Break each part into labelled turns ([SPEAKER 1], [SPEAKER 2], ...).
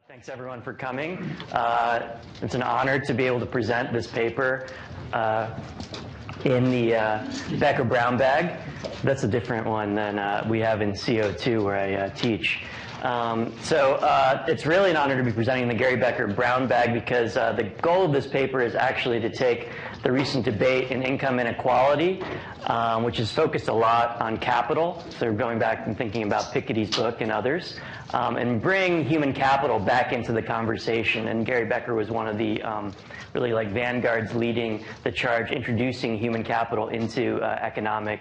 [SPEAKER 1] Thanks everyone for coming. It's an honor to be able to present this paper in the Becker brown bag. That's a different one than we have in CO2 where I teach. It's really an honor to be presenting the Gary Becker brown bag because the goal of this paper is actually to take the recent debate in income inequality, which is focused a lot on capital, so going back and thinking about Piketty's book and others, and bring human capital back into the conversation. And Gary Becker was one of the really like vanguards leading the charge, introducing human capital into economic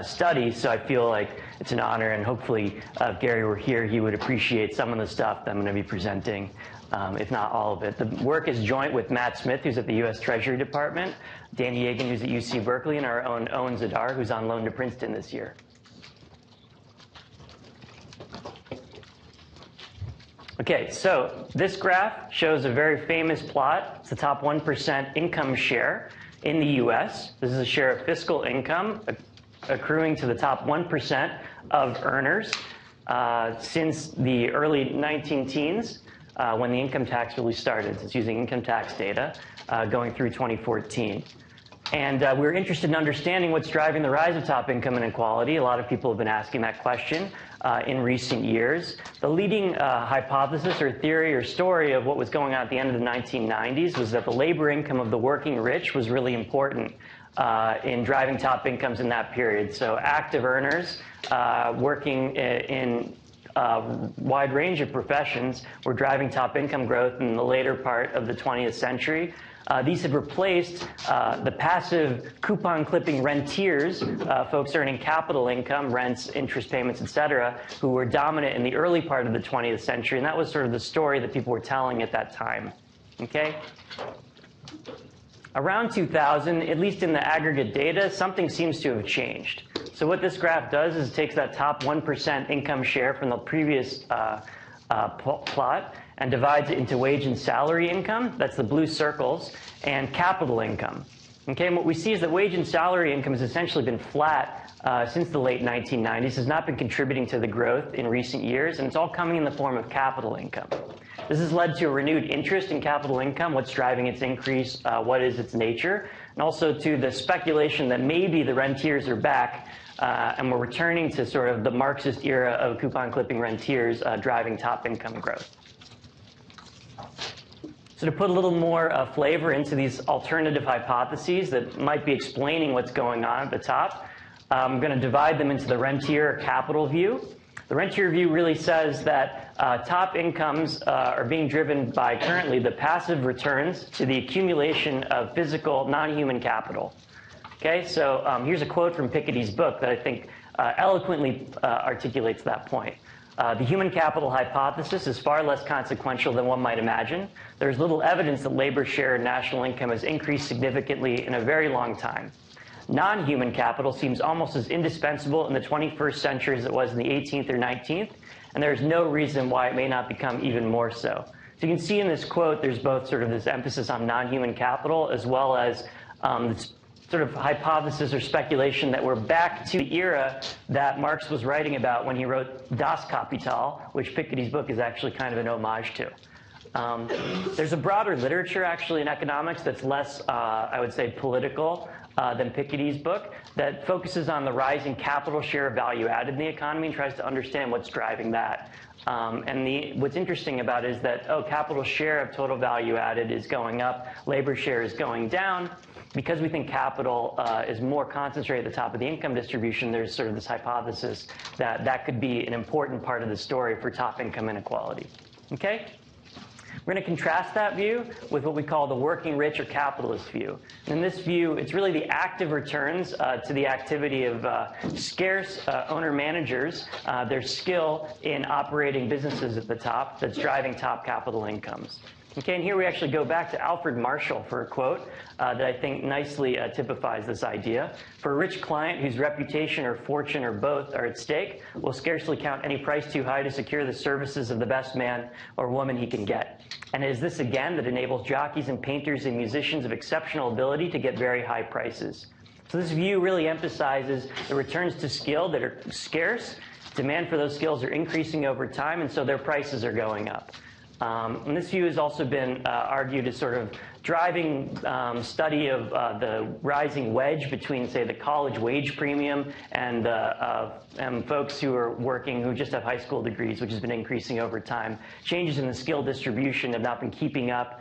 [SPEAKER 1] studies. So I feel like it's an honor, and hopefully if Gary were here, he would appreciate some of the stuff that I'm going to be presenting, if not all of it. The work is joint with Matt Smith, who's at the U.S. Treasury Department, Danny Yagan, who's at UC Berkeley, and our own Owen Zidar, who's on loan to Princeton this year. Okay, so this graph shows a very famous plot. It's the top 1% income share in the U.S. This is a share of fiscal income accruing to the top 1% of earners since the early 19-teens, when the income tax really started. It's using income tax data going through 2014. And we're interested in understanding what's driving the rise of top income inequality. A lot of people have been asking that question in recent years. The leading hypothesis or theory or story of what was going on at the end of the 1990s was that the labor income of the working rich was really important in driving top incomes in that period. So active earners working in wide range of professions were driving top income growth in the later part of the 20th century. These have replaced the passive coupon clipping rentiers, folks earning capital income, rents, interest payments, et cetera, who were dominant in the early part of the 20th century. And that was sort of the story that people were telling at that time. Okay? Around 2000, at least in the aggregate data, something seems to have changed. So what this graph does is it takes that top 1% income share from the previous plot and divides it into wage and salary income, that's the blue circles, and capital income. Okay, and what we see is that wage and salary income has essentially been flat since the late 1990s, has not been contributing to the growth in recent years, and it's all coming in the form of capital income. This has led to a renewed interest in capital income, what's driving its increase, what is its nature, and also to the speculation that maybe the rentiers are back and we're returning to sort of the Marxist era of coupon clipping rentiers driving top income growth. So to put a little more flavor into these alternative hypotheses that might be explaining what's going on at the top, I'm going to divide them into the rentier capital view. The rentier view really says that top incomes are being driven by currently the passive returns to the accumulation of physical non-human capital. Okay, so here's a quote from Piketty's book that I think eloquently articulates that point. The human capital hypothesis is far less consequential than one might imagine. There's little evidence that labor share in national income has increased significantly in a very long time. Non-human capital seems almost as indispensable in the 21st century as it was in the 18th or 19th, and there's no reason why it may not become even more so. So you can see in this quote, there's both sort of this emphasis on non-human capital as well as this sort of hypothesis or speculation that we're back to the era that Marx was writing about when he wrote Das Kapital, which Piketty's book is actually kind of an homage to. There's a broader literature actually in economics that's less, I would say, political than Piketty's book that focuses on the rising capital share of value added in the economy and tries to understand what's driving that. What's interesting about it is that, capital share of total value added is going up, labor share is going down. Because we think capital is more concentrated at the top of the income distribution, there's sort of this hypothesis that that could be an important part of the story for top income inequality. Okay? We're going to contrast that view with what we call the working rich or capitalist view. In this view, it's really the active returns to the activity of scarce owner-managers, their skill in operating businesses at the top that's driving top capital incomes. Okay, and here we actually go back to Alfred Marshall for a quote that I think nicely typifies this idea. For a rich client whose reputation or fortune or both are at stake, will scarcely count any price too high to secure the services of the best man or woman he can get. And it is this again that enables jockeys and painters and musicians of exceptional ability to get very high prices. So this view really emphasizes the returns to skill that are scarce. Demand for those skills are increasing over time, and so their prices are going up. And this view has also been argued as sort of driving study of the rising wedge between, say, the college wage premium and folks who are working who just have high school degrees, which has been increasing over time. Changes in the skill distribution have not been keeping up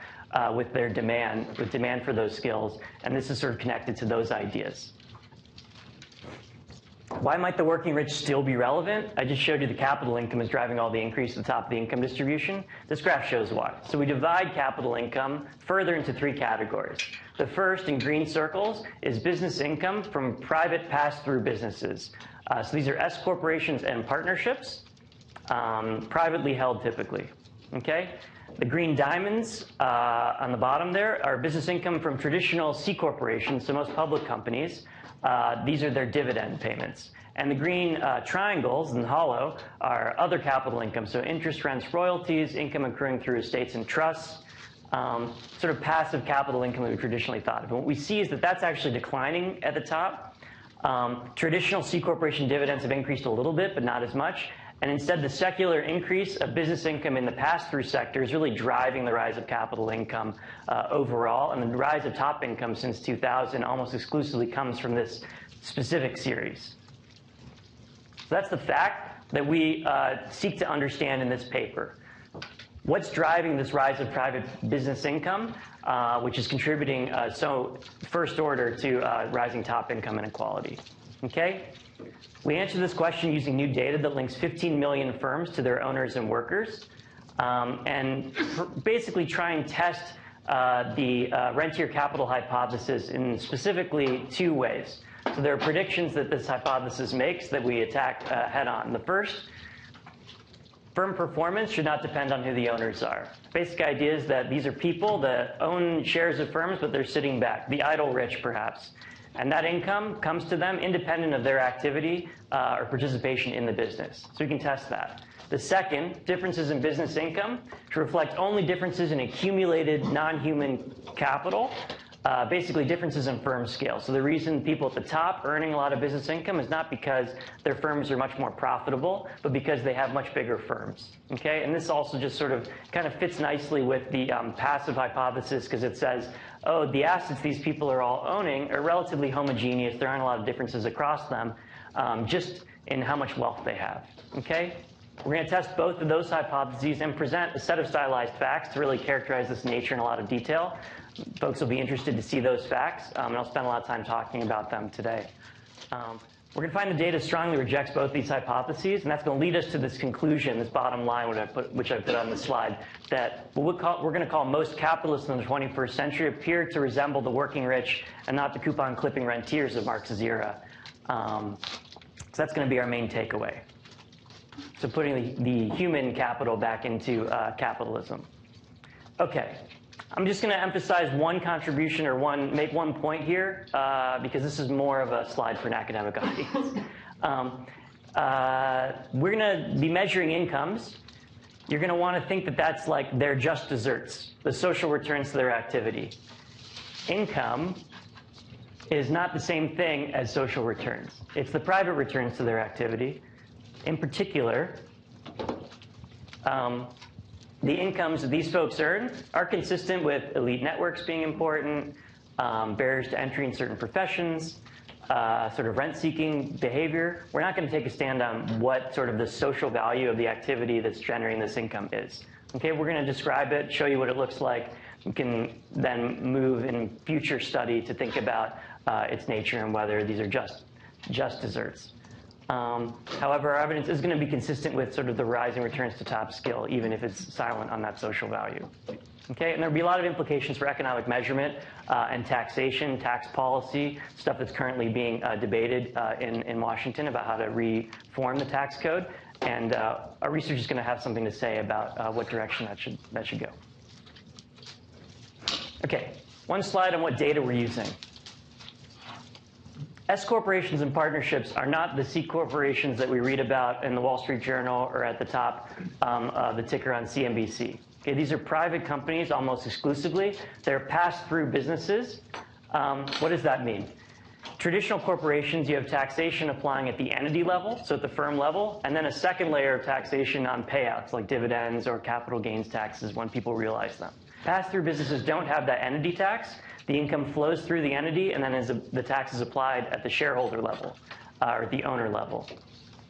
[SPEAKER 1] with their demand for those skills, and this is sort of connected to those ideas. Why might the working rich still be relevant? I just showed you the capital income is driving all the increase at the top of the income distribution. This graph shows why. So we divide capital income further into 3 categories. The first, in green circles, is business income from private pass-through businesses. So these are S corporations and partnerships, privately held typically. Okay? The green diamonds on the bottom there are business income from traditional C corporations, so most public companies. These are their dividend payments. And the green triangles in hollow are other capital income, so interest, rents, royalties, income accruing through estates and trusts, sort of passive capital income that we traditionally thought of. And what we see is that that's actually declining at the top. Traditional C corporation dividends have increased a little bit, but not as much. And instead, the secular increase of business income in the pass-through sector is really driving the rise of capital income overall. And the rise of top income since 2000 almost exclusively comes from this specific series. So that's the fact that we seek to understand in this paper. What's driving this rise of private business income, which is contributing so first order to rising top income inequality? Okay? We answer this question using new data that links 15 million firms to their owners and workers, and basically try and test the Rentier capital hypothesis in specifically 2 ways. So there are predictions that this hypothesis makes that we attack head on. The first, firm performance should not depend on who the owners are. Basic idea is that these are people that own shares of firms, but they're sitting back, the idle rich perhaps. And that income comes to them independent of their activity or participation in the business. So we can test that. The second, differences in business income to reflect only differences in accumulated non-human capital, basically differences in firm scale. So the reason people at the top earning a lot of business income is not because their firms are much more profitable, but because they have much bigger firms. Okay? And this also just sort of kind of fits nicely with the passive hypothesis, because it says, oh, the assets these people are all owning are relatively homogeneous. There aren't a lot of differences across them, just in how much wealth they have. Okay? We're going to test both of those hypotheses and present a set of stylized facts to really characterize this nature in a lot of detail. Folks will be interested to see those facts, and I'll spend a lot of time talking about them today. We're going to find the data strongly rejects both these hypotheses, and that's going to lead us to this conclusion, this bottom line, which I put on the slide, that what we're going to call most capitalists in the 21st century appear to resemble the working rich and not the coupon-clipping rentiers of Marx's era. So that's going to be our main takeaway. So putting the human capital back into capitalism. Okay. I'm just going to emphasize one contribution or make one point here, because this is more of a slide for an academic audience. We're going to be measuring incomes. You're going to want to think that that's like their just desserts, the social returns to their activity. Income is not the same thing as social returns. It's the private returns to their activity. In particular, the incomes that these folks earn are consistent with elite networks being important, barriers to entry in certain professions, sort of rent-seeking behavior. We're not going to take a stand on what sort of the social value of the activity that's generating this income is. Okay, we're going to describe it, show you what it looks like. We can then move in future study to think about its nature and whether these are just desserts. However, our evidence is going to be consistent with sort of the rising returns to top skill, even if it's silent on that social value. Okay, and there'll be a lot of implications for economic measurement and taxation, tax policy, stuff that's currently being debated in Washington about how to reform the tax code. And our research is going to have something to say about what direction that should go. Okay, one slide on what data we're using. S corporations and partnerships are not the C corporations that we read about in the Wall Street Journal or at the top of the ticker on CNBC. Okay, these are private companies almost exclusively. They're pass-through businesses. What does that mean? Traditional corporations, you have taxation applying at the entity level, so at the firm level, and then a second layer of taxation on payouts like dividends or capital gains taxes when people realize them. Pass-through businesses don't have that entity tax. The income flows through the entity, and then the tax is applied at the shareholder level or the owner level.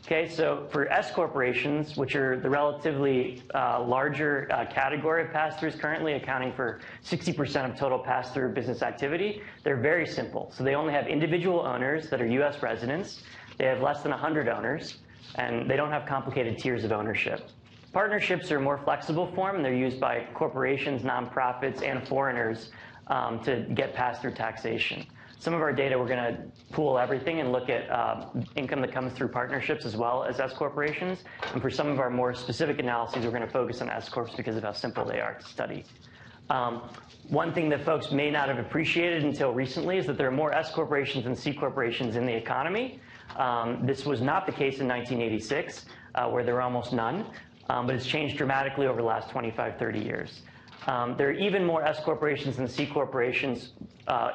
[SPEAKER 1] Okay, so for S corporations, which are the relatively larger category of pass-throughs currently, accounting for 60% of total pass-through business activity, they're very simple. So they only have individual owners that are U.S. residents. They have less than 100 owners, and they don't have complicated tiers of ownership. Partnerships are a more flexible form, and they're used by corporations, nonprofits, and foreigners to get pass-through taxation. Some of our data, we're going to pool everything and look at income that comes through partnerships as well as S corporations. And for some of our more specific analyses, we're going to focus on S corps because of how simple they are to study. One thing that folks may not have appreciated until recently is that there are more S corporations than C corporations in the economy. This was not the case in 1986, where there were almost none, but it's changed dramatically over the last 25, 30 years. There are even more S corporations than C corporations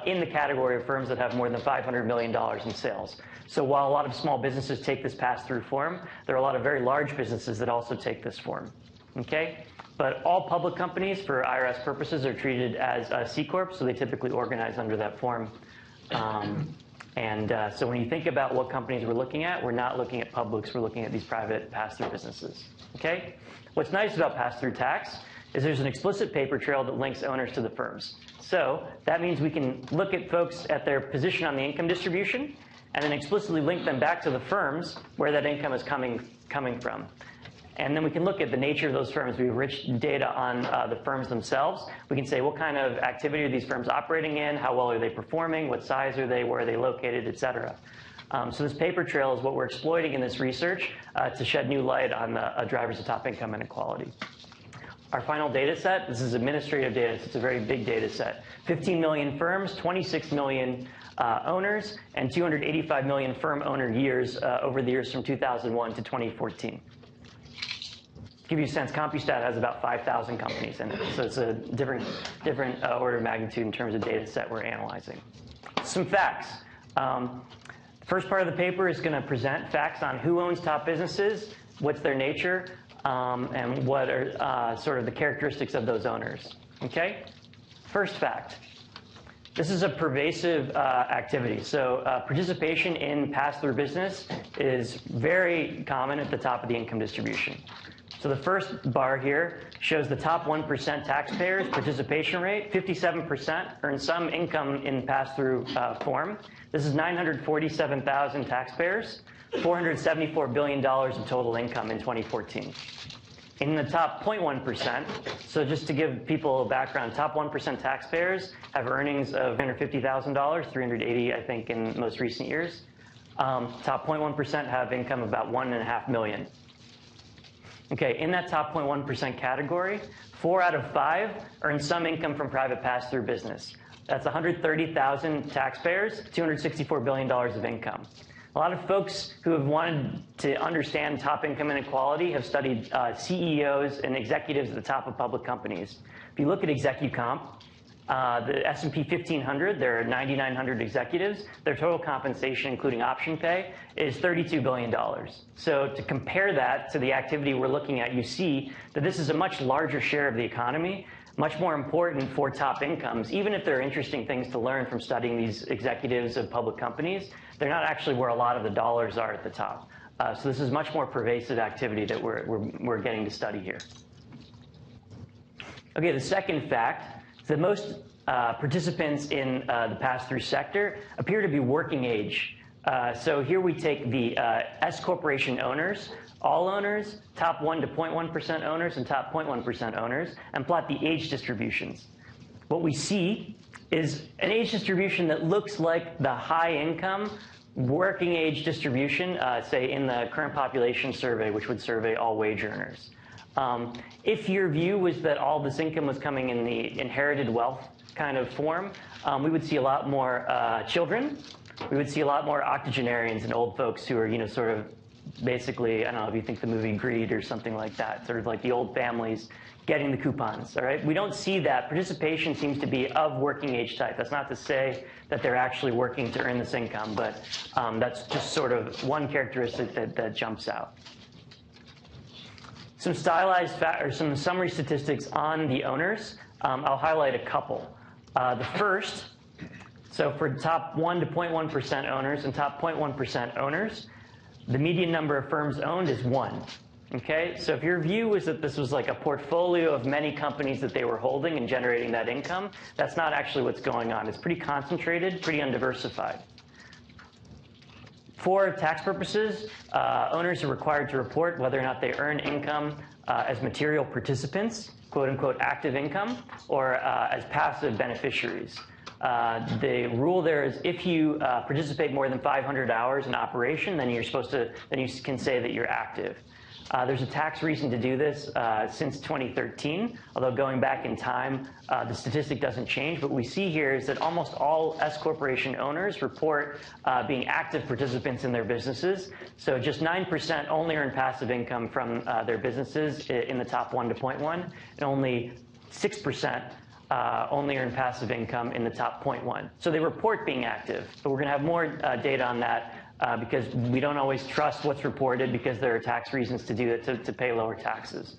[SPEAKER 1] in the category of firms that have more than $500 million in sales. So while a lot of small businesses take this pass-through form, there are a lot of very large businesses that also take this form. Okay? But all public companies, for IRS purposes, are treated as C corps, so they typically organize under that form. So when you think about what companies we're looking at, we're not looking at publics, we're looking at these private pass-through businesses. Okay? What's nice about pass-through tax is there's an explicit paper trail that links owners to the firms. So that means we can look at folks at their position on the income distribution and then explicitly link them back to the firms where that income is coming from. And then we can look at the nature of those firms. We have rich data on the firms themselves. We can say what kind of activity are these firms operating in, how well are they performing, what size are they, where are they located, et cetera. So this paper trail is what we're exploiting in this research to shed new light on the drivers of top income inequality. Our final data set, this is administrative data, so it's a very big data set. 15 million firms, 26 million owners, and 285 million firm owner years over the years from 2001 to 2014. To give you a sense, CompuStat has about 5,000 companies in it, so it's a different order of magnitude in terms of data set we're analyzing. Some facts. First part of the paper is going to present facts on who owns top businesses, what's their nature, and what are sort of the characteristics of those owners. Okay? First fact. This is a pervasive activity. So participation in pass-through business is very common at the top of the income distribution. So the first bar here shows the top 1% taxpayers' participation rate. 57% earn some income in pass-through form. This is 947,000 taxpayers, $474 billion of total income in 2014. In the top 0.1%, so just to give people a background, top 1% taxpayers have earnings of $350,000, $380,000 I think in most recent years. Top 0.1% have income of about $1.5 million. Okay, in that top 0.1% category, 4 out of 5 earn some income from private pass-through business. That's 130,000 taxpayers, $264 billion of income. A lot of folks who have wanted to understand top income inequality have studied CEOs and executives at the top of public companies. If you look at ExecuComp, the S&P 1500, there are 9,900 executives. Their total compensation, including option pay, is $32 billion. So to compare that to the activity we're looking at, you see that this is a much larger share of the economy, much more important for top incomes. Even if there are interesting things to learn from studying these executives of public companies, they're not actually where a lot of the dollars are at the top. So this is much more pervasive activity that we're getting to study here. Okay, the second fact is that most participants in the pass-through sector appear to be working age. So here we take the S corporation owners, all owners, top 1 to 0.1% owners, and top 0.1% owners, and plot the age distributions. What we see is an age distribution that looks like the high income working age distribution, say in the current population survey, which would survey all wage earners. If your view was that all this income was coming in the inherited wealth kind of form, we would see a lot more children. We would see a lot more octogenarians and old folks who are, sort of basically, I don't know if you think the movie Greed or something like that, sort of like the old families getting the coupons, all right? We don't see that. Participation seems to be of working age type. That's not to say that they're actually working to earn this income, but that's just sort of one characteristic that jumps out. Some stylized or some summary statistics on the owners. I'll highlight a couple. The first, so for top 1 to 0.1% owners and top 0.1% owners, the median number of firms owned is 1. Okay, so if your view was that this was like a portfolio of many companies that they were holding and generating that income, that's not actually what's going on. It's pretty concentrated, pretty undiversified. For tax purposes, owners are required to report whether or not they earn income as material participants, quote unquote active income, or as passive beneficiaries. The rule there is if you participate more than 500 hours in operation, then you can say that you're active. There's a tax reason to do this since 2013, although going back in time, the statistic doesn't change. But what we see here is that almost all S corporation owners report being active participants in their businesses. So just 9% only earn passive income from their businesses in the top 1 to 0.1, and only 6% only earn passive income in the top 0.1. So they report being active, but we're going to have more data on that because we don't always trust what's reported because there are tax reasons to do it to pay lower taxes.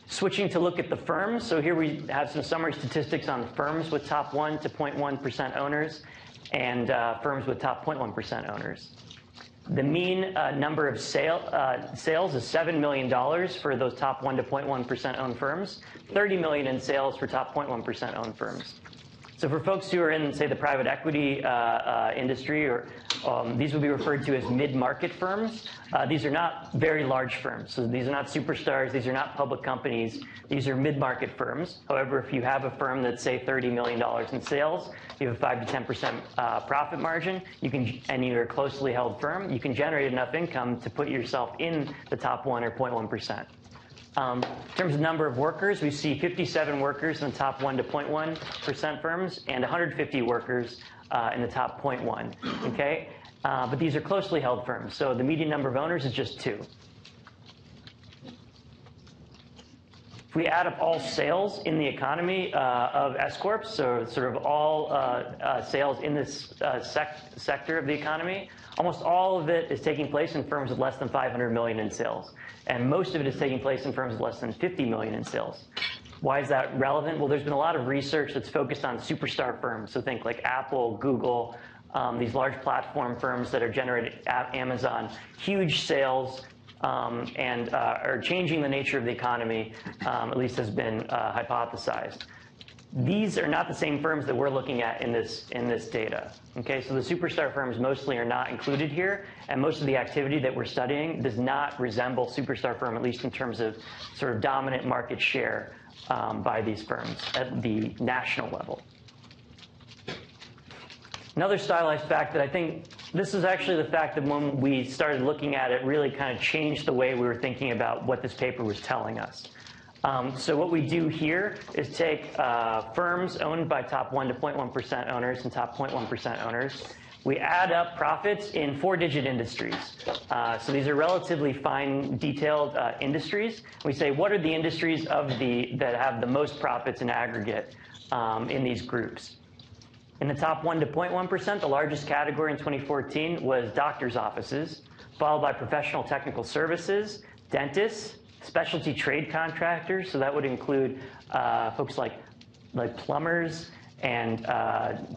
[SPEAKER 1] Switching to look at the firms. So here we have some summary statistics on firms with top 1 to 0.1% owners and firms with top 0.1% owners. The mean number of sales is $7 million for those top 1 to 0.1% owned firms, $30 million in sales for top 0.1% owned firms. So for folks who are in, say, the private equity industry, or these would be referred to as mid-market firms. These are not very large firms. So these are not superstars. These are not public companies. These are mid-market firms. However, if you have a firm that's, say, $30 million in sales, you have a 5 to 10% profit margin, and you're a closely held firm, you can generate enough income to put yourself in the top 1 or 0.1%. In terms of number of workers, we see 57 workers in the top 1 to 0.1% firms and 150 workers in the top 0.1. Okay, but these are closely held firms, so the median number of owners is just 2. If we add up all sales in the economy of S corps, so sort of all sales in this sector of the economy, almost all of it is taking place in firms with less than 500 million in sales. And most of it is taking place in firms with less than 50 million in sales. Why is that relevant? Well, there's been a lot of research that's focused on superstar firms. So think like Apple, Google, these large platform firms that are generating at Amazon, huge sales and are changing the nature of the economy, at least has been hypothesized. These are not the same firms that we're looking at in this data. Okay, so the superstar firms mostly are not included here, and most of the activity that we're studying does not resemble superstar firm, at least in terms of sort of dominant market share by these firms at the national level. Another stylized fact that I think this is actually the fact that when we started looking at it really kind of changed the way we were thinking about what this paper was telling us. So what we do here is take firms owned by top 1 to 0.1% owners and top 0.1% owners. We add up profits in 4-digit industries. So these are relatively fine, detailed industries. We say, what are the industries that have the most profits in aggregate in these groups? In the top 1 to 0.1%, the largest category in 2014 was doctors' offices, followed by professional technical services, dentists, specialty trade contractors, so that would include folks like plumbers and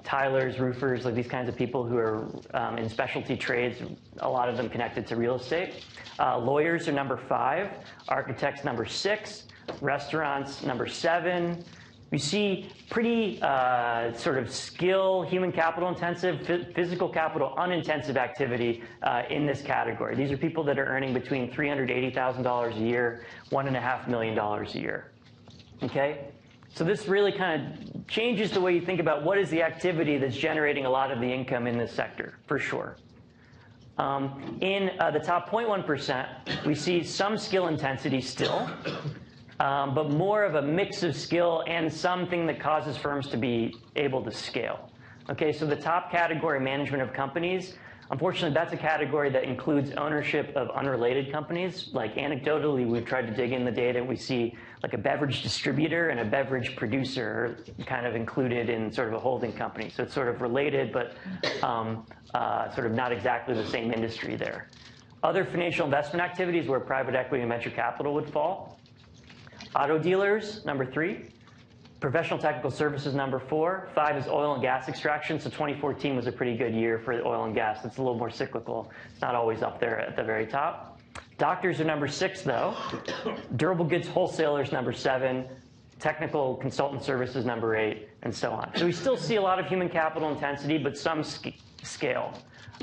[SPEAKER 1] tilers, roofers, like these kinds of people who are in specialty trades, a lot of them connected to real estate. Lawyers are number 5, architects number 6, restaurants number 7. We see pretty sort of skill, human capital intensive, physical capital unintensive activity in this category. These are people that are earning between $380,000 a year, $1.5 million a year. Okay? So this really kind of changes the way you think about what is the activity that's generating a lot of the income in this sector, for sure. In the top 0.1%, we see some skill intensity still. But more of a mix of skill and something that causes firms to be able to scale. Okay, so the top category, management of companies, Unfortunately, that's a category that includes ownership of unrelated companies. Like anecdotally, we've tried to dig in the data. We see like a beverage distributor and a beverage producer kind of included in sort of a holding company. So it's sort of related, but sort of not exactly the same industry there. Other financial investment activities where private equity and venture capital would fall. Auto dealers, number 3. Professional technical services, number 4. 5 is oil and gas extraction. So 2014 was a pretty good year for oil and gas. It's a little more cyclical. It's not always up there at the very top. Doctors are number 6, though. Durable goods wholesalers, number 7. Technical consultant services, number 8, and so on. So we still see a lot of human capital intensity, but some scale.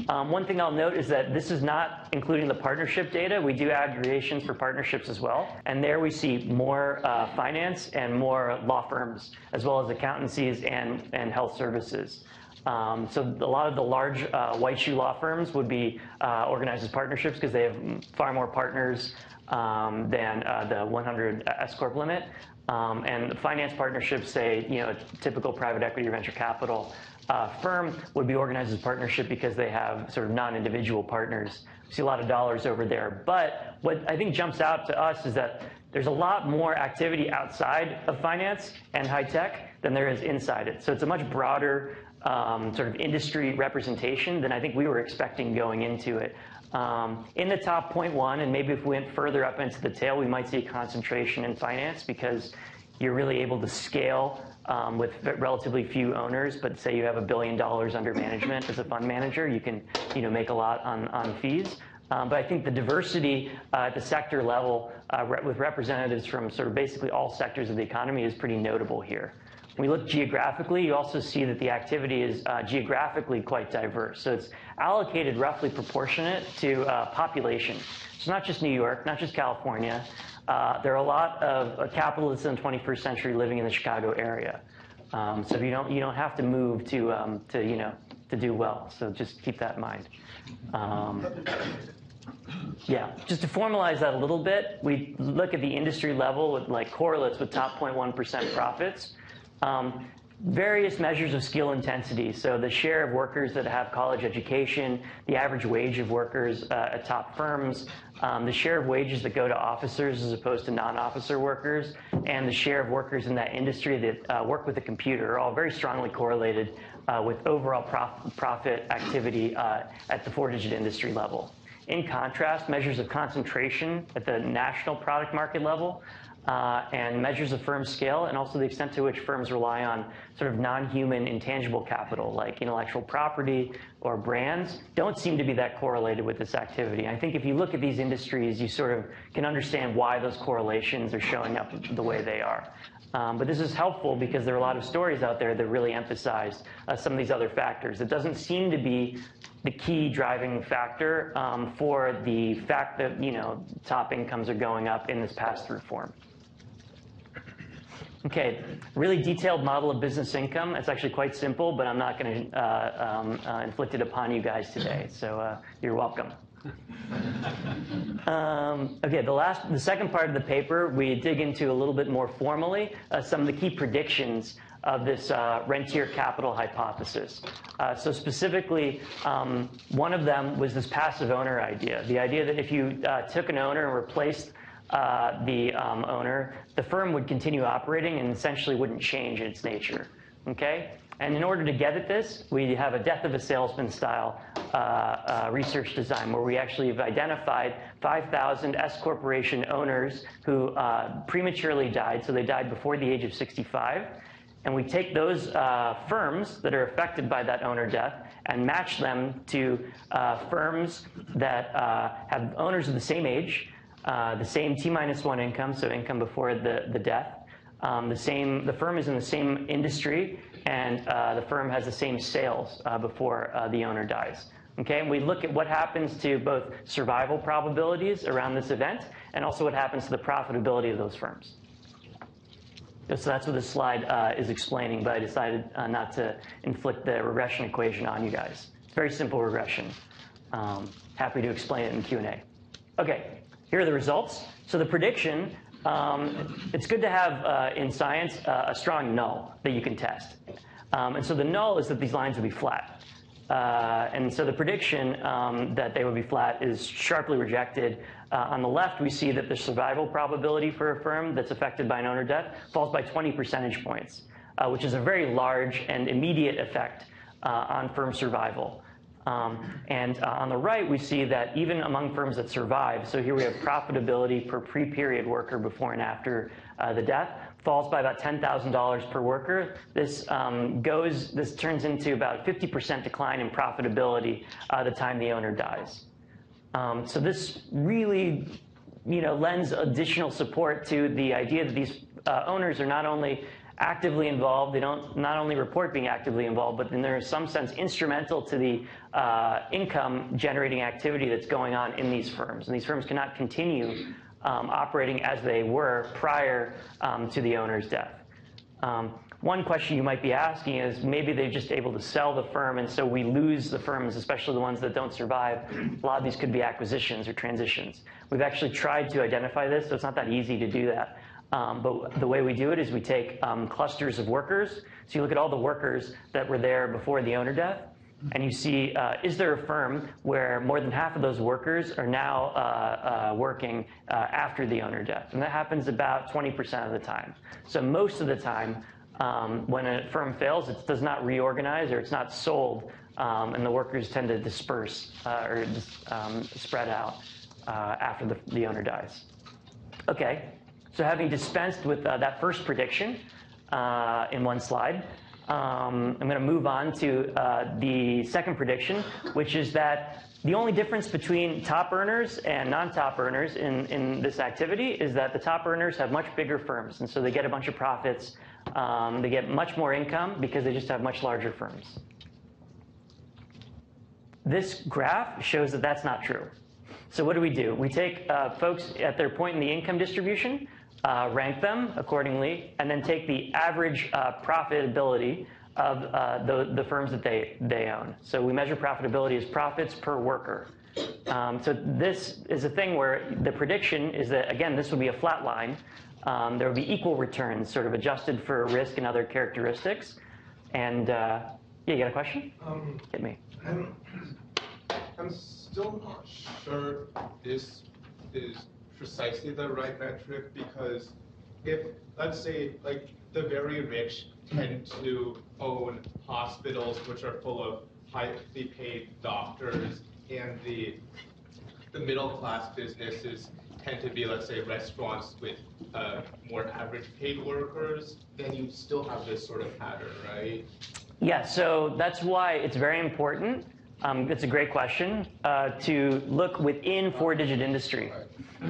[SPEAKER 1] One thing I'll note is that this is not including the partnership data. We do aggregations for partnerships as well. And there we see more finance and more law firms, as well as accountancies and health services. So a lot of the large white shoe law firms would be organized as partnerships because they have far more partners than the 100 S-corp limit. And the finance partnerships, say, a typical private equity or venture capital firm would be organized as partnership because they have sort of non-individual partners. We see a lot of dollars over there. But what I think jumps out to us is that there's a lot more activity outside of finance and high tech than there is inside it. So it's a much broader sort of industry representation than I think we were expecting going into it. In the top 0.1, and maybe if we went further up into the tail, we might see a concentration in finance because you're really able to scale with relatively few owners. But say you have $1 billion under management as a fund manager, you can make a lot on fees. But I think the diversity at the sector level with representatives from sort of basically all sectors of the economy is pretty notable here. When we look geographically, you also see that the activity is geographically quite diverse. So it's allocated roughly proportionate to population. It's not just New York, not just California. There are a lot of capitalists in the 21st century living in the Chicago area. So you don't have to move to do well. So just keep that in mind. Yeah, just to formalize that a little bit, we look at the industry level with like correlates with top 0.1% profits. Various measures of skill intensity. So the share of workers that have college education, the average wage of workers at top firms, the share of wages that go to officers as opposed to non-officer workers, and the share of workers in that industry that work with a computer are all very strongly correlated with overall profit activity at the 4-digit industry level. In contrast, measures of concentration at the national product market level and measures of firm scale, and also the extent to which firms rely on sort of non-human intangible capital like intellectual property or brands, don't seem to be that correlated with this activity. I think if you look at these industries, you sort of can understand why those correlations are showing up the way they are. But this is helpful because there are a lot of stories out there that really emphasize some of these other factors. It doesn't seem to be the key driving factor for the fact that top incomes are going up in this pass-through form. Okay, really detailed model of business income. It's actually quite simple, but I'm not going to inflict it upon you guys today, so you're welcome. Okay, the second part of the paper, we dig into a little bit more formally some of the key predictions of this Rentier capital hypothesis. So specifically, one of them was this passive owner idea, the idea that if you took an owner and replaced the owner, the firm would continue operating and essentially wouldn't change in its nature. Okay? And in order to get at this, we have a death of a salesman style research design where we actually have identified 5,000 S-corporation owners who prematurely died, so they died before the age of 65. And we take those firms that are affected by that owner death and match them to firms that have owners of the same age, the same T-1 income, so income before the death. The firm is in the same industry, and the firm has the same sales before the owner dies. Okay, and we look at what happens to both survival probabilities around this event and also what happens to the profitability of those firms. So that's what this slide is explaining, but I decided not to inflict the regression equation on you guys. It's very simple regression. Happy to explain it in Q&A. Okay, here are the results. So the prediction, it's good to have in science a strong null that you can test. And so the null is that these lines will be flat. And so the prediction that they would be flat is sharply rejected. On the left, we see that the survival probability for a firm that's affected by an owner death falls by 20 percentage points, which is a very large and immediate effect on firm survival. And on the right, we see that even among firms that survive, so here we have profitability per pre-period worker before and after the death, falls by about $10,000 per worker. This turns into about 50% decline in profitability the time the owner dies. So this really, lends additional support to the idea that these owners are not only actively involved, they don't not only report being actively involved, but then they're in some sense instrumental to the income generating activity that's going on in these firms. And these firms cannot continue operating as they were prior to the owner's death. One question you might be asking is maybe they're just able to sell the firm, and so we lose the firms, especially the ones that don't survive. A lot of these could be acquisitions or transitions. We've actually tried to identify this, so it's not that easy to do that. But the way we do it is we take clusters of workers. So you look at all the workers that were there before the owner death, and you see, is there a firm where more than half of those workers are now working after the owner death? And that happens about 20% of the time. So most of the time, when a firm fails, it does not reorganize or it's not sold, and the workers tend to disperse or spread out after the owner dies. Okay, so having dispensed with that first prediction in one slide, I'm going to move on to the second prediction, which is that the only difference between top earners and non-top earners in this activity is that the top earners have much bigger firms, and so they get a bunch of profits. They get much more income because they just have much larger firms. This graph shows that that's not true. So what do? We take folks at their point in the income distribution, rank them accordingly, and then take the average profitability of the firms that they own. So we measure profitability as profits per worker. So this is a thing where the prediction is that, again, this would be a flat line. There would be equal returns, sort of adjusted for risk and other characteristics. And yeah, you got a question? Hit me.
[SPEAKER 2] I'm still not sure this is precisely the right metric, because if, let's say, like the very rich tend to own hospitals which are full of highly paid doctors, and the middle class businesses tend to be, let's say, restaurants with more average paid workers, then you still have this sort of pattern, right?
[SPEAKER 1] Yeah, so that's why it's very important. It's a great question, to look within four-digit industry.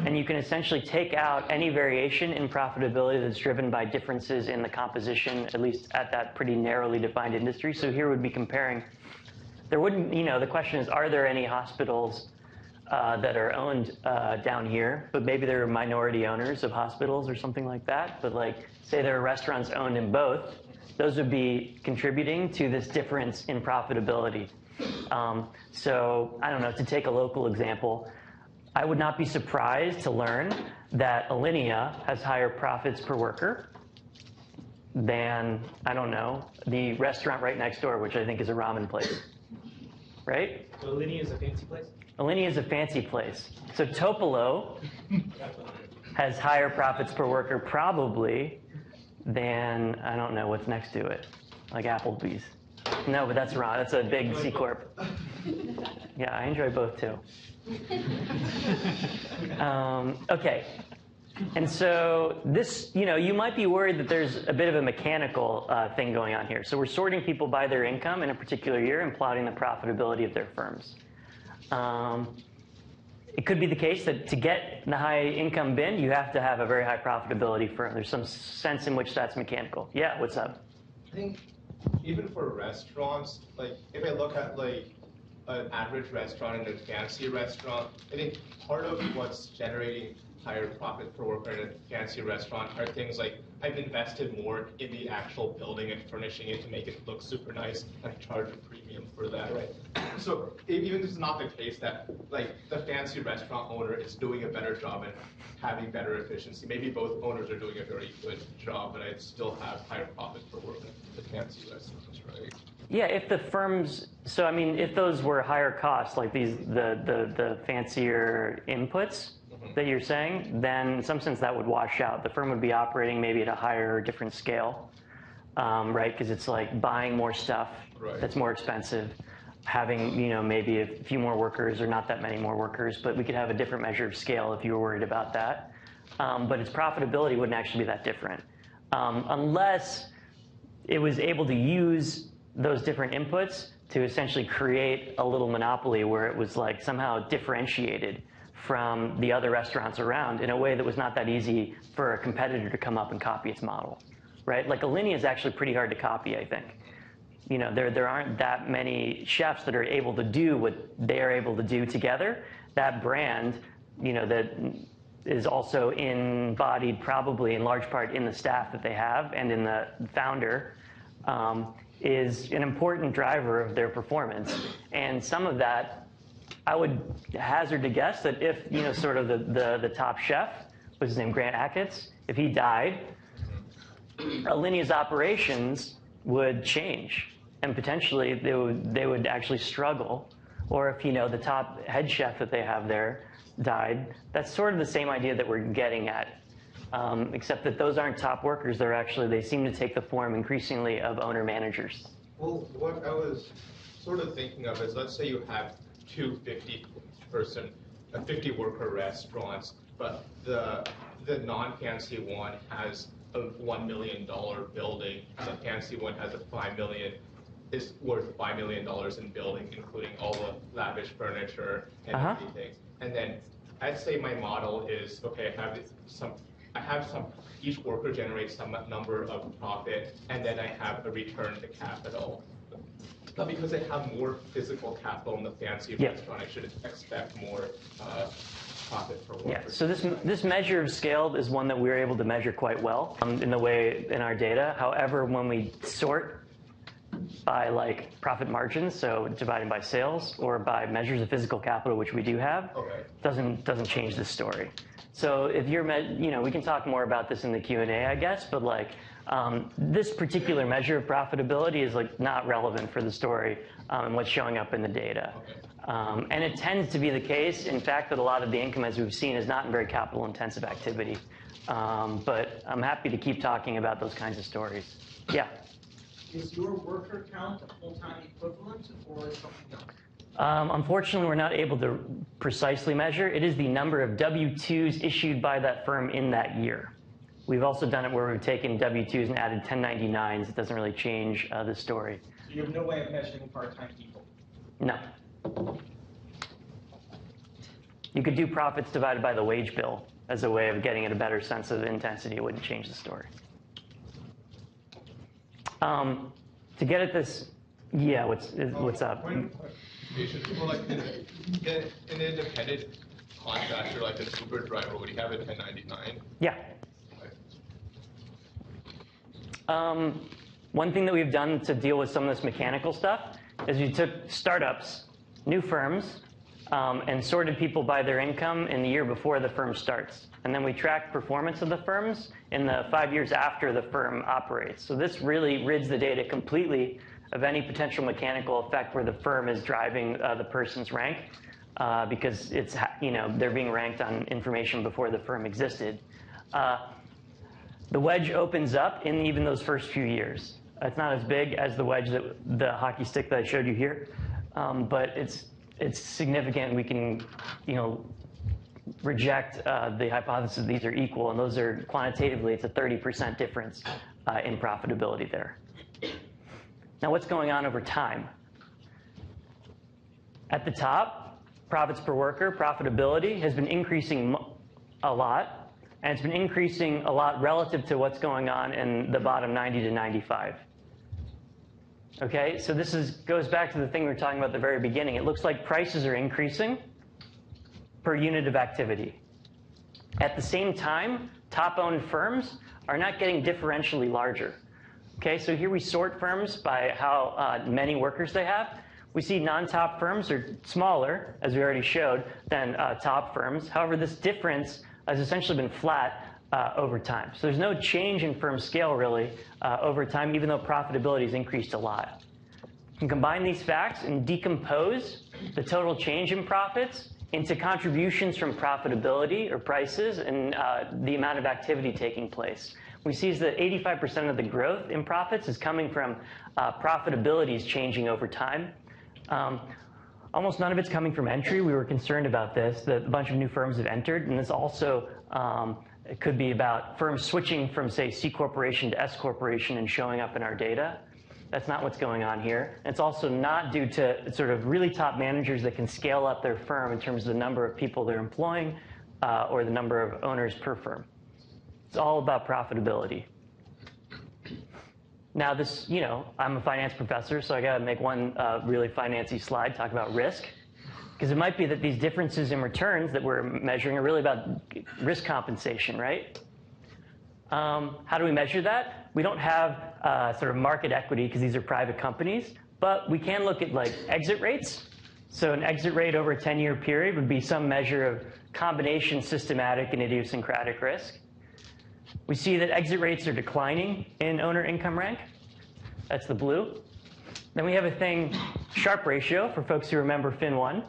[SPEAKER 1] And you can essentially take out any variation in profitability that's driven by differences in the composition, at least at that pretty narrowly defined industry. So here would be comparing, there wouldn't, the question is, are there any hospitals that are owned down here, but maybe there are minority owners of hospitals or something like that. But like, say there are restaurants owned in both, those would be contributing to this difference in profitability. So I don't know, to take a local example, I would not be surprised to learn that Alinea has higher profits per worker than, I don't know, the restaurant right next door, which I think is a ramen place, right?
[SPEAKER 3] So Alinea is a fancy place?
[SPEAKER 1] Alinea is a fancy place. So Tupelo has higher profits per worker probably than, I don't know, what's next to it, like Applebee's. No, but that's wrong. That's a big C Corp. Yeah, I enjoy both too. Okay. And so this, you might be worried that there's a bit of a mechanical thing going on here. So we're sorting people by their income in a particular year and plotting the profitability of their firms. It could be the case that to get the high income bin, you have to have a very high profitability firm. There's some sense in which that's mechanical. Yeah, what's up?
[SPEAKER 2] I think even for restaurants, like if I look at like an average restaurant and a fancy restaurant, I think part of what's generating higher profit per worker in a fancy restaurant are things like, I've invested more in the actual building and furnishing it to make it look super nice and charge a premium for that, right? So even if it's not the case that like the fancy restaurant owner is doing a better job and having better efficiency, maybe both owners are doing a very good job, but I'd still have higher profit per worker in the fancy restaurants, right?
[SPEAKER 1] Yeah, if the firms, so I mean, if those were higher costs, like the fancier inputs that you're saying, then in some sense that would wash out. The firm would be operating maybe at a higher or different scale, right? Because it's like buying more stuff that's more expensive, having, you know, maybe a few more workers or not that many more workers, but we could have a different measure of scale if you were worried about that. But its profitability wouldn't actually be that different. Unless it was able to use those different inputs to essentially create a little monopoly where it was like somehow differentiated from the other restaurants around in a way that was not that easy for a competitor to come up and copy its model, right? Like Alinea is actually pretty hard to copy, I think. You know, there aren't that many chefs that are able to do what they are able to do together. That brand, you know, that is also embodied probably in large part in the staff that they have and in the founder, is an important driver of their performance. And some of that, I would hazard to guess that if, you know, sort of the top chef, was his name Grant Achatz, if he died, Alinea's operations would change, and potentially they would actually struggle. Or if, you know, the top head chef that they have there died, that's sort of the same idea that we're getting at. Except that those aren't top workers. They're actually, they seem to take the form increasingly of owner-managers.
[SPEAKER 2] Well, what I was sort of thinking of is, let's say you have two 50-worker restaurants, but the non-fancy one has a $1 million building, and the fancy one has a $5 million, is worth $5 million in building, including all the lavish furniture and everything. And then I'd say my model is, okay, I have some, each worker generates some number of profit, and then I have a return to capital. But because I have more physical capital in the fancy restaurant, I should expect more profit per worker.
[SPEAKER 1] Yeah, so this measure of scale is one that we're able to measure quite well in our data. However, when we sort by like profit margins, so dividing by sales, or by measures of physical capital, which we do have, doesn't change the story. So if you're, you know, we can talk more about this in the Q&A, I guess, but like this particular measure of profitability is like not relevant for the story and what's showing up in the data. And it tends to be the case, in fact, that a lot of the income, as we've seen, is not in very capital-intensive activity. But I'm happy to keep talking about those kinds of stories. Yeah?
[SPEAKER 3] Is your worker count a full-time equivalent or something else?
[SPEAKER 1] Unfortunately, we're not able to precisely measure. It is the number of W-2s issued by that firm in that year. We've also done it where we've taken W-2s and added 1099s. It doesn't really change the story.
[SPEAKER 3] So you have no way of measuring part-time people?
[SPEAKER 1] No. You could do profits divided by the wage bill as a way of getting at a better sense of intensity. It wouldn't change the story. To get at this, yeah, what's up?
[SPEAKER 2] Well, like an independent contractor, like a Uber driver, would he have a 1099?
[SPEAKER 1] Yeah. One thing that we've done to deal with some of this mechanical stuff is we took startups, new firms, and sorted people by their income in the year before the firm starts. And then we tracked performance of the firms in the 5 years after the firm operates. So this really rids the data completely of any potential mechanical effect where the firm is driving the person's rank, because it's, you know, they're being ranked on information before the firm existed. The wedge opens up in even those first few years. It's not as big as the wedge, the hockey stick that I showed you here, but it's significant. We can, you know, reject the hypothesis these are equal, and those are quantitatively, it's a 30% difference in profitability there. Now, what's going on over time? At the top, profits per worker, profitability has been increasing a lot, and it's been increasing a lot relative to what's going on in the bottom 90 to 95. Okay, so this goes back to the thing we were talking about at the very beginning. It looks like prices are increasing per unit of activity. At the same time, top-owned firms are not getting differentially larger. Okay, so here we sort firms by how many workers they have. We see non-top firms are smaller, as we already showed, than top firms. However, this difference has essentially been flat over time. So there's no change in firm scale, really, over time, even though profitability has increased a lot. You can combine these facts and decompose the total change in profits into contributions from profitability or prices and the amount of activity taking place. We see is that 85% of the growth in profits is coming from profitabilities changing over time. Almost none of it's coming from entry. We were concerned about this, that a bunch of new firms have entered, and this also it could be about firms switching from, say, C corporation to S corporation and showing up in our data. That's not what's going on here. It's also not due to sort of really top managers that can scale up their firm in terms of the number of people they're employing or the number of owners per firm. It's all about profitability. Now this, I'm a finance professor, so I got to make one really financy slide, talk about risk. Because it might be that these differences in returns that we're measuring are really about risk compensation, right? How do we measure that? We don't have sort of market equity because these are private companies, but we can look at like exit rates. So an exit rate over a 10-year period would be some measure of combination systematic and idiosyncratic risk. We see that exit rates are declining in owner income rank. That's the blue. Then we have a thing, Sharpe Ratio, for folks who remember Fin 1.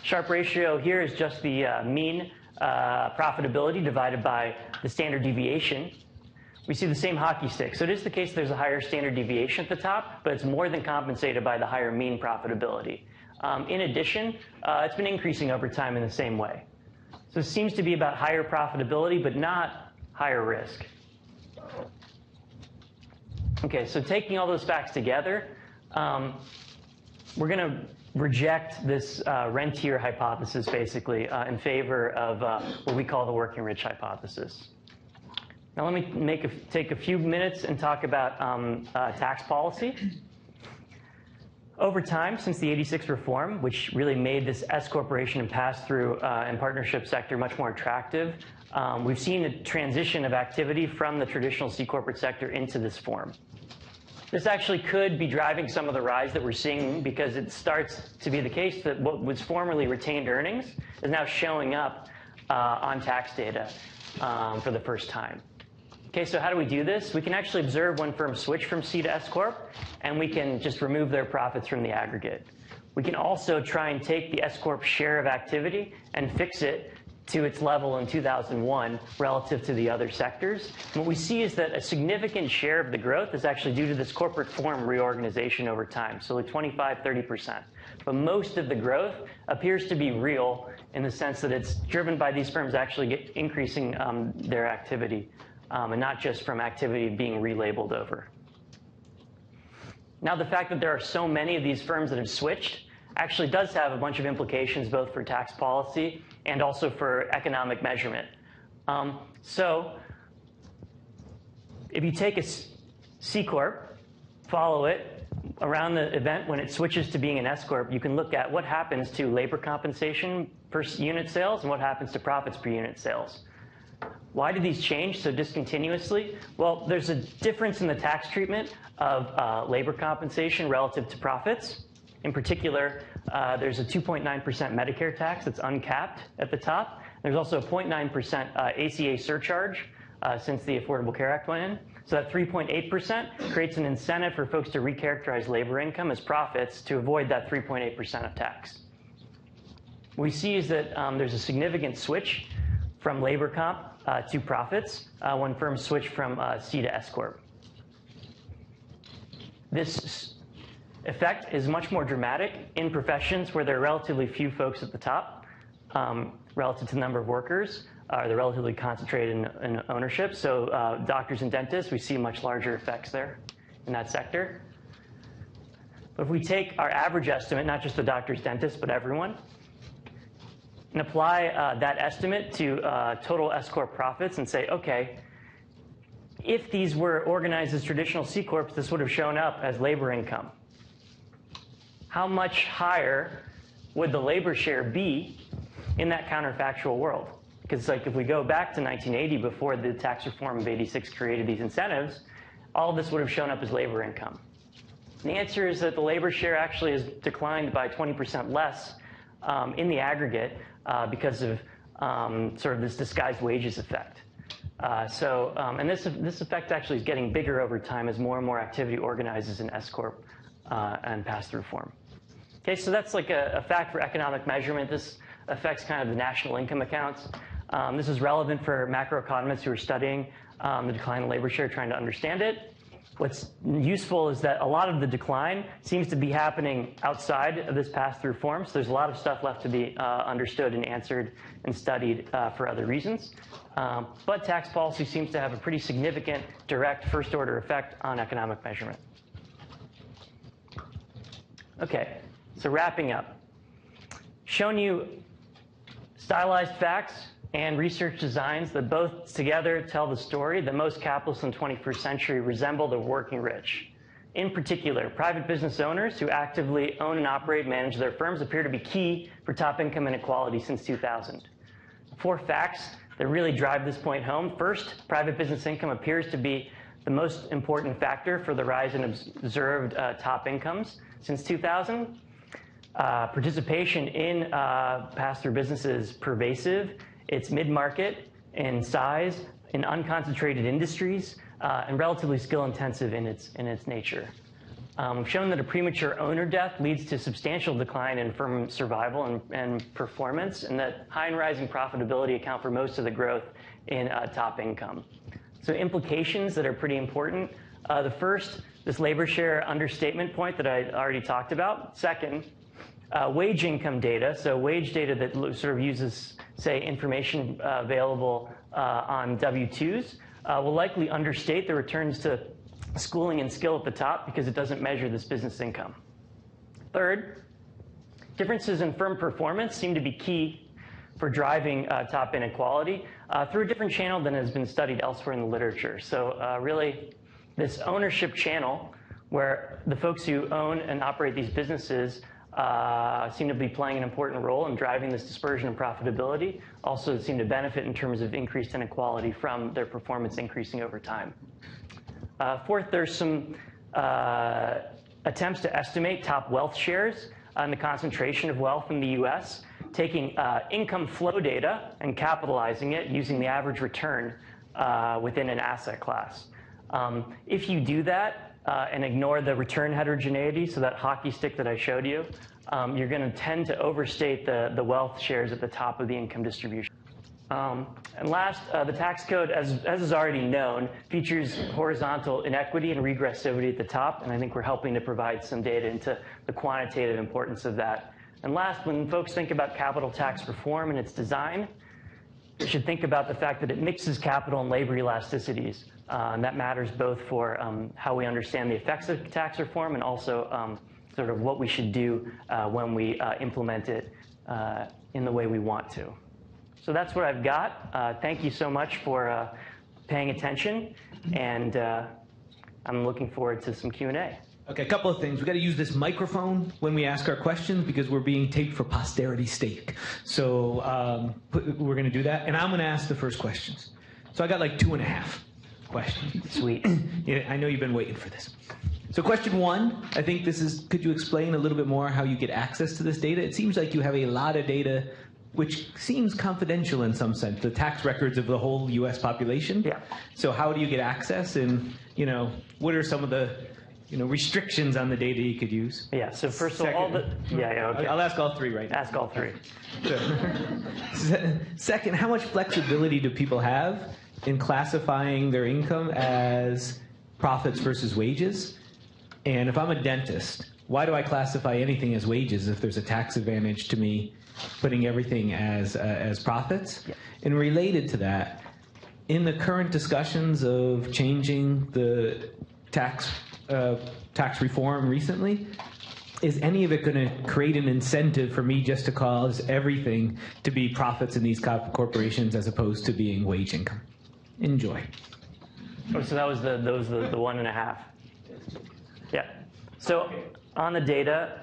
[SPEAKER 1] Sharpe Ratio here is just the mean profitability divided by the standard deviation. We see the same hockey stick. So it is the case there's a higher standard deviation at the top, but it's more than compensated by the higher mean profitability. In addition, it's been increasing over time in the same way. So it seems to be about higher profitability, but not higher risk. Okay, so taking all those facts together, we're going to reject this Rentier hypothesis, basically, in favor of what we call the working rich hypothesis. Now let me take a few minutes and talk about tax policy. Over time, since the '86 reform, which really made this S corporation and pass-through and partnership sector much more attractive, we've seen a transition of activity from the traditional C corporate sector into this form. This actually could be driving some of the rise that we're seeing because it starts to be the case that what was formerly retained earnings is now showing up on tax data for the first time. Okay, so how do we do this? We can actually observe when firms switch from C to S Corp, and we can just remove their profits from the aggregate. We can also try and take the S Corp share of activity and fix it to its level in 2001 relative to the other sectors. And what we see is that a significant share of the growth is actually due to this corporate form reorganization over time, so like 25, 30%. But most of the growth appears to be real in the sense that it's driven by these firms actually increasing their activity. And not just from activity being relabeled over. Now, the fact that there are so many of these firms that have switched actually does have a bunch of implications both for tax policy and also for economic measurement. So if you take a C Corp, follow it, around the event when it switches to being an S Corp, you can look at what happens to labor compensation per unit sales and what happens to profits per unit sales. Why do these change so discontinuously? Well, there's a difference in the tax treatment of labor compensation relative to profits. In particular, there's a 2.9% Medicare tax that's uncapped at the top. There's also a 0.9% ACA surcharge since the Affordable Care Act went in. So that 3.8% creates an incentive for folks to recharacterize labor income as profits to avoid that 3.8% of tax. What we see is that there's a significant switch from labor comp to profits when firms switch from C to S Corp. This effect is much more dramatic in professions where there are relatively few folks at the top relative to the number of workers. They're relatively concentrated in ownership. So doctors and dentists, we see much larger effects there in that sector. But if we take our average estimate, not just the doctors, dentists, but everyone, and apply that estimate to total S Corp profits and say, okay, if these were organized as traditional C Corps, this would have shown up as labor income. How much higher would the labor share be in that counterfactual world. Because like if we go back to 1980, before the tax reform of 86 created these incentives, all of this would have shown up as labor income. And the answer is that the labor share actually has declined by 20% less in the aggregate because of sort of this disguised wages effect. And this effect actually is getting bigger over time as more and more activity organizes in S-corp and pass-through form. Okay, so that's like a fact for economic measurement. This affects kind of the national income accounts. This is relevant for macroeconomists who are studying the decline in labor share, trying to understand it. What's useful is that a lot of the decline seems to be happening outside of this pass-through form. So there's a lot of stuff left to be understood and answered and studied for other reasons. But tax policy seems to have a pretty significant direct first-order effect on economic measurement. Okay, so wrapping up. Shown you stylized facts and research designs that both together tell the story that most capitalists in the 21st century resemble the working rich. In particular, private business owners who actively own and operate and manage their firms appear to be key for top income inequality since 2000. 4 facts that really drive this point home. First, private business income appears to be the most important factor for the rise in observed top incomes since 2000. Participation in pass-through businesses is pervasive. It's mid-market in size, in unconcentrated industries, and relatively skill-intensive in its nature. We've shown that a premature owner death leads to substantial decline in firm survival and performance, and that high and rising profitability account for most of the growth in top income. So implications that are pretty important. The first, this labor share understatement point that I already talked about. Second, wage income data, so wage data that sort of uses, say, information available on W-2s, will likely understate the returns to schooling and skill at the top because it doesn't measure this business income. Third, differences in firm performance seem to be key for driving top inequality through a different channel than has been studied elsewhere in the literature. So really, this ownership channel, where the folks who own and operate these businesses seem to be playing an important role in driving this dispersion of profitability, also seem to benefit in terms of increased inequality from their performance increasing over time. Fourth, there's some attempts to estimate top wealth shares and the concentration of wealth in the US, taking income flow data and capitalizing it using the average return within an asset class. If you do that, and ignore the return heterogeneity, so that hockey stick that I showed you, you're going to tend to overstate the wealth shares at the top of the income distribution. And last, the tax code, as is already known, features horizontal inequity and regressivity at the top, and I think we're helping to provide some data into the quantitative importance of that. And last, when folks think about capital tax reform and its design, they should think about the fact that it mixes capital and labor elasticities. And that matters both for how we understand the effects of tax reform and also sort of what we should do when we implement it in the way we want to. So that's what I've got. Thank you so much for paying attention, and I'm looking forward to some Q&A.
[SPEAKER 4] Okay, a couple of things. We've got to use this microphone when we ask our questions because we're being taped for posterity's sake. So we're going to do that, and I'm going to ask the first questions. So I got like 2.5 questions.
[SPEAKER 1] Sweet.
[SPEAKER 4] Yeah, I know you've been waiting for this. So question 1, I think this is, could you explain a little bit more how you get access to this data? It seems like you have a lot of data which seems confidential in some sense, the tax records of the whole U.S. population.
[SPEAKER 1] Yeah.
[SPEAKER 4] So how do you get access, and what are some of the restrictions on the data you could use?
[SPEAKER 1] Yeah. So first of all, okay.
[SPEAKER 4] I'll ask all 3 right now.
[SPEAKER 1] Ask all 3.
[SPEAKER 4] Second, how much flexibility do people have in classifying their income as profits versus wages? And if I'm a dentist, why do I classify anything as wages if there's a tax advantage to me putting everything as profits?
[SPEAKER 1] Yeah.
[SPEAKER 4] And related to that, in the current discussions of changing the tax reform recently, is any of it going to create an incentive for me just to cause everything to be profits in these corporations as opposed to being wage income? Enjoy.
[SPEAKER 1] Oh, so that was the 1.5. Yeah. So on the data,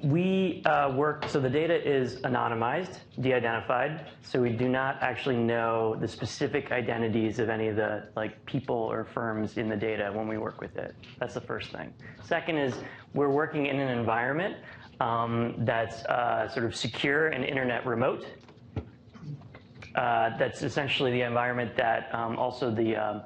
[SPEAKER 1] We so the data is anonymized, de-identified, so we do not actually know the specific identities of any of the people or firms in the data when we work with it. That's the first thing. Second is we're working in an environment that's sort of secure and internet remote. That's essentially the environment that also the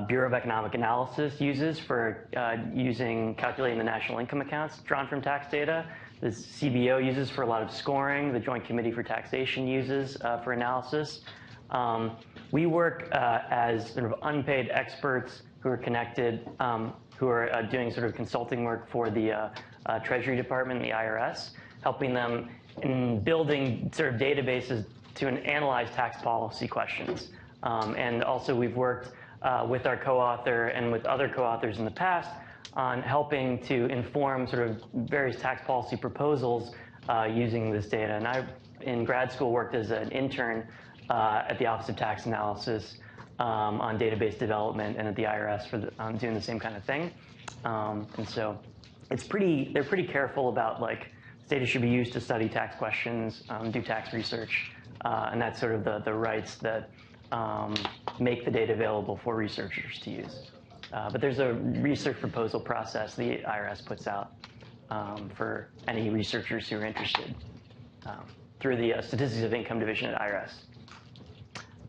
[SPEAKER 1] Bureau of Economic Analysis uses for calculating the national income accounts drawn from tax data. The CBO uses for a lot of scoring. The Joint Committee for Taxation uses for analysis. We work as sort of unpaid experts who are connected, who are doing sort of consulting work for the Treasury Department and the IRS, helping them in building sort of databases to analyze tax policy questions. And also we've worked with our co-author and with other co-authors in the past on helping to inform sort of various tax policy proposals using this data. And I, in grad school, worked as an intern at the Office of Tax Analysis on database development, and at the IRS for doing the same kind of thing. And so they're pretty careful about this data should be used to study tax questions, do tax research, and that's sort of the rights that make the data available for researchers to use. But there's a research proposal process the IRS puts out for any researchers who are interested through the Statistics of Income Division at IRS.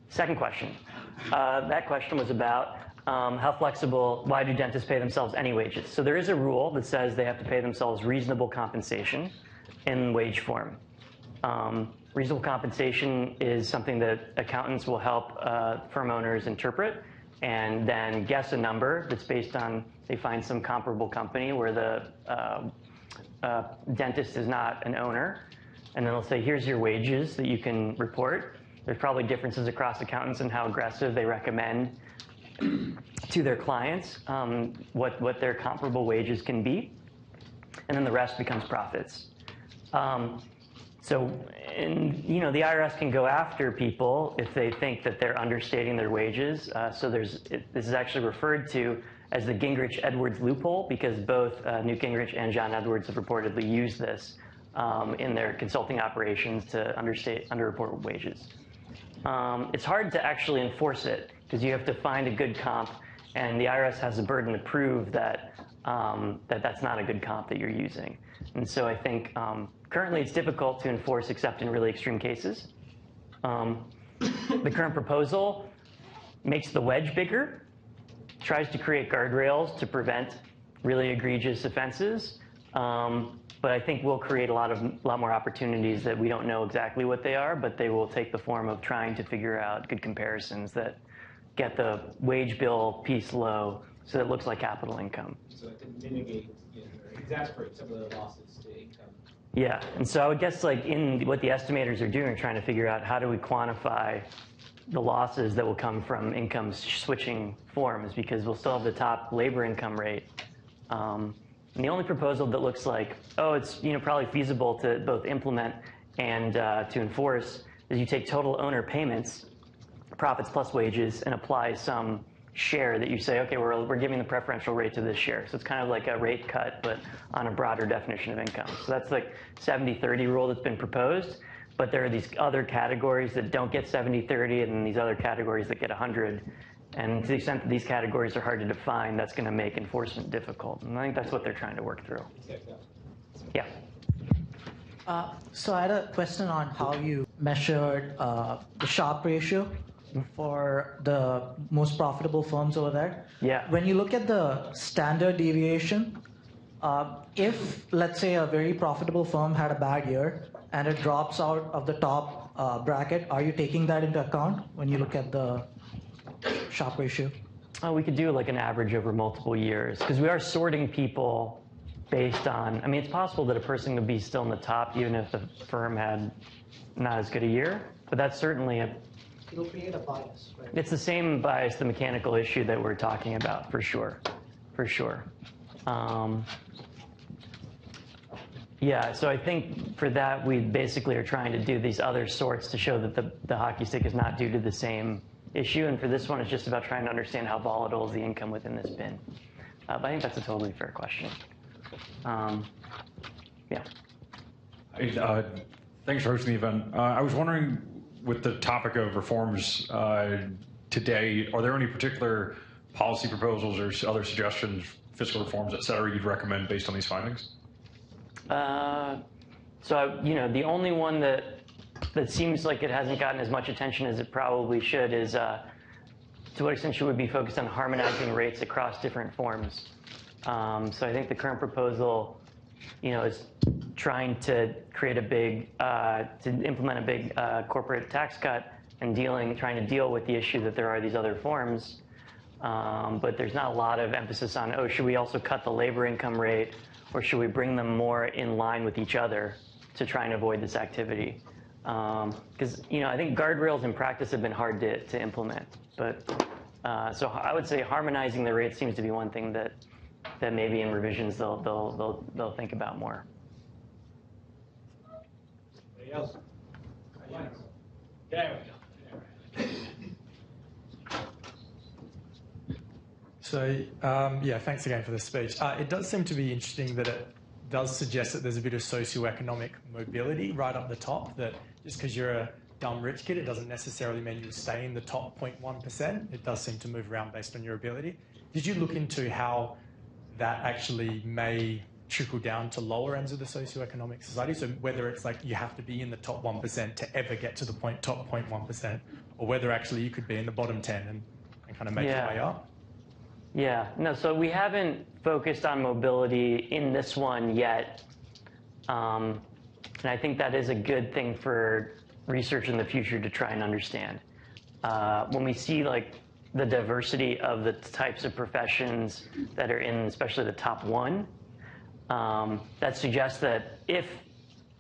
[SPEAKER 1] Second question. That question was about how flexible, why do dentists pay themselves any wages? So there is a rule that says they have to pay themselves reasonable compensation in wage form. Reasonable compensation is something that accountants will help firm owners interpret and then guess a number that's based on, they find some comparable company where the dentist is not an owner, and then they'll say, here's your wages that you can report. There's probably differences across accountants in how aggressive they recommend to their clients what their comparable wages can be, and then the rest becomes profits. So, the IRS can go after people if they think that they're understating their wages. So this is actually referred to as the Gingrich-Edwards loophole, because both Newt Gingrich and John Edwards have reportedly used this in their consulting operations to underreport wages. It's hard to actually enforce it because you have to find a good comp, and the IRS has a burden to prove that that's not a good comp that you're using. And so I think currently it's difficult to enforce except in really extreme cases. The current proposal makes the wedge bigger, tries to create guardrails to prevent really egregious offenses, but I think we'll create a lot more opportunities that we don't know exactly what they are, but they will take the form of trying to figure out good comparisons that get the wage bill piece low so that it looks like capital income.
[SPEAKER 5] So it can mitigate or exasperate some of the losses to income.
[SPEAKER 1] Yeah, and so I would guess in what the estimators are doing, trying to figure out how do we quantify the losses that will come from income switching forms, because we'll still have the top labor income rate. And the only proposal that looks like, it's probably feasible to both implement and to enforce is you take total owner payments, profits plus wages, and apply some share that you say, okay, we're giving the preferential rate to this share. So it's kind of like a rate cut, but on a broader definition of income. So that's like 70-30 rule that's been proposed, but there are these other categories that don't get 70-30 and these other categories that get 100. And to the extent that these categories are hard to define, that's going to make enforcement difficult. And I think that's what they're trying to work through. Yeah.
[SPEAKER 6] So I had a question on how you measured the Sharpe ratio for the most profitable firms over there.
[SPEAKER 1] Yeah.
[SPEAKER 6] When you look at the standard deviation, if, let's say, a very profitable firm had a bad year and it drops out of the top bracket, are you taking that into account when you look at the Sharpe ratio?
[SPEAKER 1] We could do like an average over multiple years, because we are sorting people based on, it's possible that a person could be still in the top even if the firm had not as good a year, but that's certainly
[SPEAKER 6] It'll create a bias, right?
[SPEAKER 1] It's the same bias, the mechanical issue that we're talking about, for sure. Yeah, so I think for that, we basically are trying to do these other sorts to show that the hockey stick is not due to the same issue, and for this one, it's just about trying to understand how volatile is the income within this bin. But I think that's a totally fair question. Yeah.
[SPEAKER 7] Thanks for hosting the event. I was wondering, with the topic of reforms today, are there any particular policy proposals or other suggestions, fiscal reforms, et cetera, you'd recommend based on these findings?
[SPEAKER 1] The only one that seems like it hasn't gotten as much attention as it probably should is to what extent should we be focused on harmonizing rates across different forms. So I think the current proposal, is trying to create to implement a big corporate tax cut and trying to deal with the issue that there are these other forms. But there's not a lot of emphasis on, should we also cut the labor income rate, or should we bring them more in line with each other to try and avoid this activity? Because I think guardrails in practice have been hard to implement. But so I would say harmonizing the rates seems to be one thing that maybe in revisions they'll think about more.
[SPEAKER 5] Anybody else? There we go.
[SPEAKER 8] So, thanks again for the speech. It does seem to be interesting that it does suggest that there's a bit of socioeconomic mobility right up the top, that just because you're a dumb rich kid, it doesn't necessarily mean you'll stay in the top 0.1%. It does seem to move around based on your ability. Did you look into how that actually may trickle down to lower ends of the socioeconomic society? So whether it's like you have to be in the top 1% to ever get to the top 0.1%, or whether actually you could be in the bottom 10 and kind of make your way up?
[SPEAKER 1] Yeah, no, so we haven't focused on mobility in this one yet. And I think that is a good thing for research in the future to try and understand. When we see the diversity of the types of professions that are in, especially the top 1, that suggests that if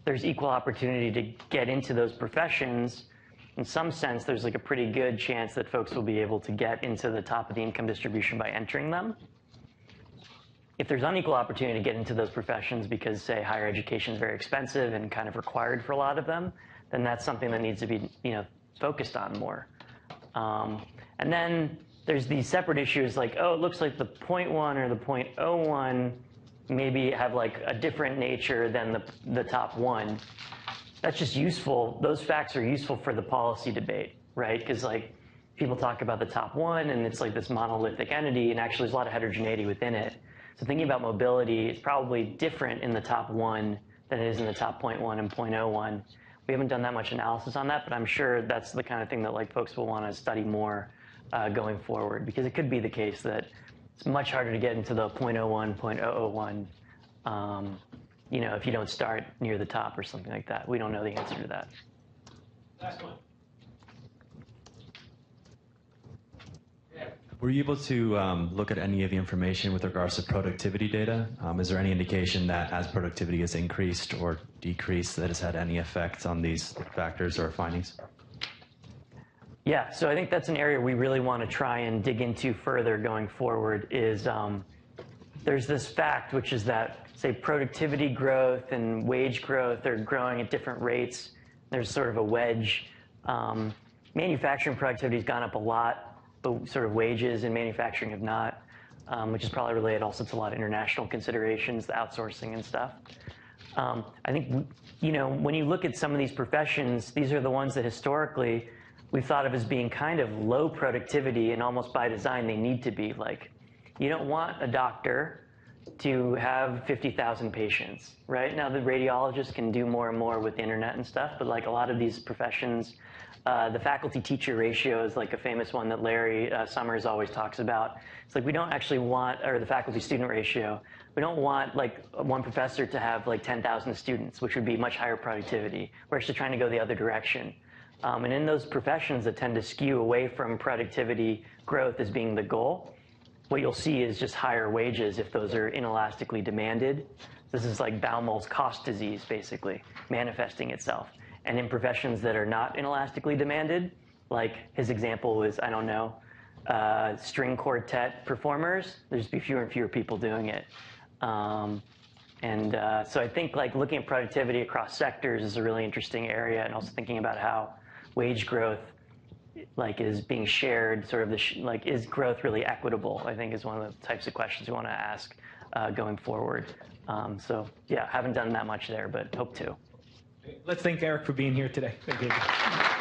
[SPEAKER 1] there's equal opportunity to get into those professions, in some sense, there's a pretty good chance that folks will be able to get into the top of the income distribution by entering them. If there's unequal opportunity to get into those professions because, say, higher education is very expensive and kind of required for a lot of them, then that's something that needs to be, focused on more. And then there's these separate issues like, it looks like the 0.1 or the 0.01 maybe have a different nature than the top 1. That's just useful. Those facts are useful for the policy debate, right? Because people talk about the top 1 and it's this monolithic entity, and actually there's a lot of heterogeneity within it. So thinking about mobility is probably different in the top 1 than it is in the top 0.1 and 0.01. We haven't done that much analysis on that, but I'm sure that's the kind of thing that folks will want to study more going forward, because it could be the case that it's much harder to get into the 0.01, 0.001, if you don't start near the top or something like that. We don't know the answer to that.
[SPEAKER 5] Last one.
[SPEAKER 9] Were you able to look at any of the information with regards to productivity data? Is there any indication that as productivity has increased or decreased, that has had any effect on these factors or findings?
[SPEAKER 1] Yeah, so I think that's an area we really want to try and dig into further going forward. Is there's this fact, which is that, say, productivity growth and wage growth are growing at different rates. There's sort of a wedge. Manufacturing productivity has gone up a lot, but sort of wages in manufacturing have not, which is probably related also to a lot of international considerations, the outsourcing and stuff. I think, when you look at some of these professions, these are the ones that historically we've thought of as being kind of low productivity, and almost by design they need to be. You don't want a doctor to have 50,000 patients, right? Now the radiologist can do more and more with the internet and stuff, but a lot of these professions, the faculty-teacher ratio is a famous one that Larry Summers always talks about. It's we don't actually want, or the faculty-student ratio, we don't want one professor to have 10,000 students, which would be much higher productivity. We're actually trying to go the other direction. And in those professions that tend to skew away from productivity growth as being the goal, what you'll see is just higher wages if those are inelastically demanded. This is Baumol's cost disease, basically, manifesting itself. And in professions that are not inelastically demanded, his example was, I don't know, string quartet performers, there's just be fewer and fewer people doing it. So I think looking at productivity across sectors is a really interesting area, and also thinking about how wage growth is being shared, sort of is growth really equitable, I think is one of the types of questions we want to ask going forward. So yeah, haven't done that much there, but hope to.
[SPEAKER 4] Let's thank Eric for being here today. Thank you.